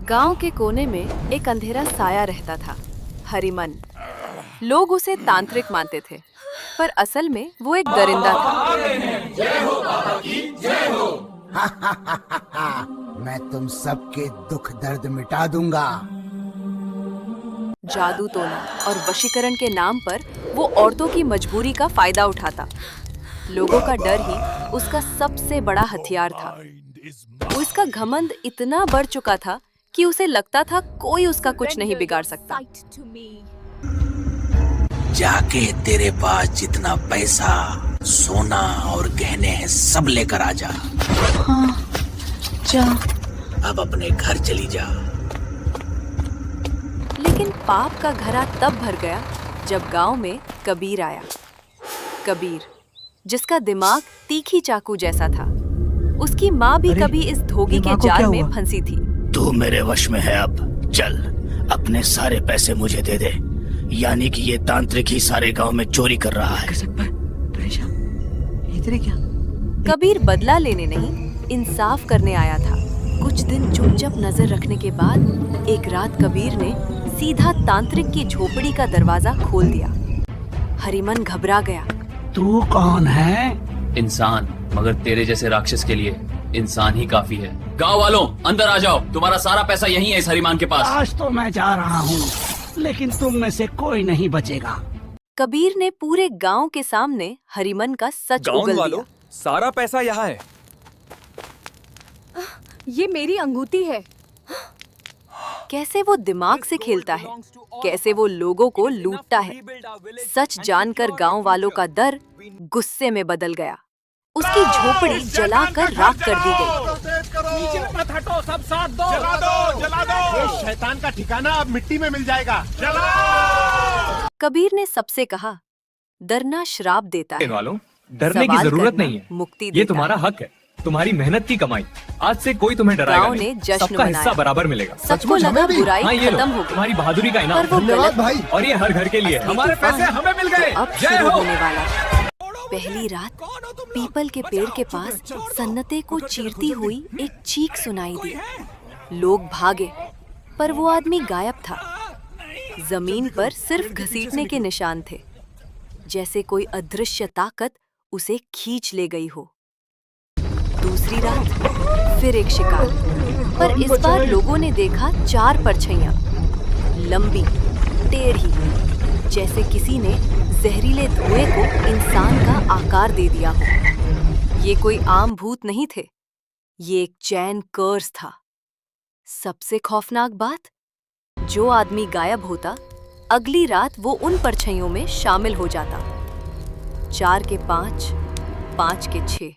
गांव के कोने में एक अंधेरा साया रहता था, हरिमन। लोग उसे तांत्रिक मानते थे, पर असल में वो एक दरिंदा था। मैं तुम सबके दुख दर्द मिटा दूंगा। जादू टोना और वशीकरण के नाम पर वो औरतों की मजबूरी का फायदा उठाता। लोगों का डर ही उसका सबसे बड़ा हथियार था। उसका घमंड इतना बढ़ चुका था कि उसे लगता था कोई उसका कुछ नहीं बिगाड़ सकता। जाके तेरे पास जितना पैसा, सोना और गहने हैं सब लेकर आ जा। हाँ, जा। अब अपने घर चली जा। लेकिन पाप का घड़ा तब भर गया जब गांव में कबीर आया। कबीर, जिसका दिमाग तीखी चाकू जैसा था। उसकी माँ भी कभी इस धोखे के जाल में फंसी थी। तू मेरे वश में है। अब चल, अपने सारे पैसे मुझे दे दे, यानी कि ये तांत्रिक ही सारे गांव में चोरी कर रहा है। क्या? कबीर बदला लेने नहीं, इंसाफ करने आया था। कुछ दिन चुपचाप नजर रखने के बाद एक रात कबीर ने सीधा तांत्रिक की झोपड़ी का दरवाजा खोल दिया। हरिमन घबरा गया। तू कौन है? इंसान, मगर तेरे जैसे राक्षस के लिए इंसान ही काफी है। गांव वालों, अंदर आ जाओ, तुम्हारा सारा पैसा यहीं है इस हरिमान के पास। आज तो मैं जा रहा हूँ, लेकिन तुम में से कोई नहीं बचेगा। कबीर ने पूरे गांव के सामने हरिमन का सच उगल दिया। सारा पैसा यहाँ है। ये मेरी अंगूठी है। कैसे वो दिमाग से खेलता है, कैसे वो लोगों को लूटता है। सच जानकर गांव वालों का डर गुस्से में बदल गया। उसकी झोपड़ी जलाकर राख कर दी गई। नीचे मत हटो, सब साथ दो। जला दो, जला दो। ये शैतान का ठिकाना अब मिट्टी में मिल जाएगा। जलाओ। कबीर ने सबसे कहा, डरना श्राप देता है। वालों, डरने की जरूरत नहीं है। मुक्ति ये तुम्हारा हक है, तुम्हारी मेहनत की कमाई। आज से कोई तुम्हें डराएगा गांव ने नहीं। जश्न सबका हिस्सा मनाया। बराबर मिलेगा। सबको लगा बुराई हाँ, ये लो, खत्म हो गई। तुम्हारी बहादुरी का इनाम। पर वो गलत भाई। और ये हर घर के लिए है। हमारे पैसे हमें मिल गए। अब शुरू होने वाला था। पहली रात पीपल के पेड़ के पास सन्नते को चीरती हुई एक चीख सुनाई दी। लोग भागे, पर वो आदमी गायब था। जमीन पर सिर्फ घसीटने के निशान थे, जैसे कोई अदृश्य ताकत उसे खींच ले गई हो। दूसरी रात फिर एक शिकार, पर इस बार लोगों ने देखा 4 परछाइयां, लंबी, टेढ़ी, जैसे किसी ने जहरीले धुएं को इंसान का आकार दे दिया हो। ये कोई आम भूत नहीं थे, ये एक चैन कर्स था। सबसे खौफनाक बात, जो आदमी गायब होता, अगली रात वो उन परछाइयों में शामिल हो जाता। 4 के 5, 5 के 6।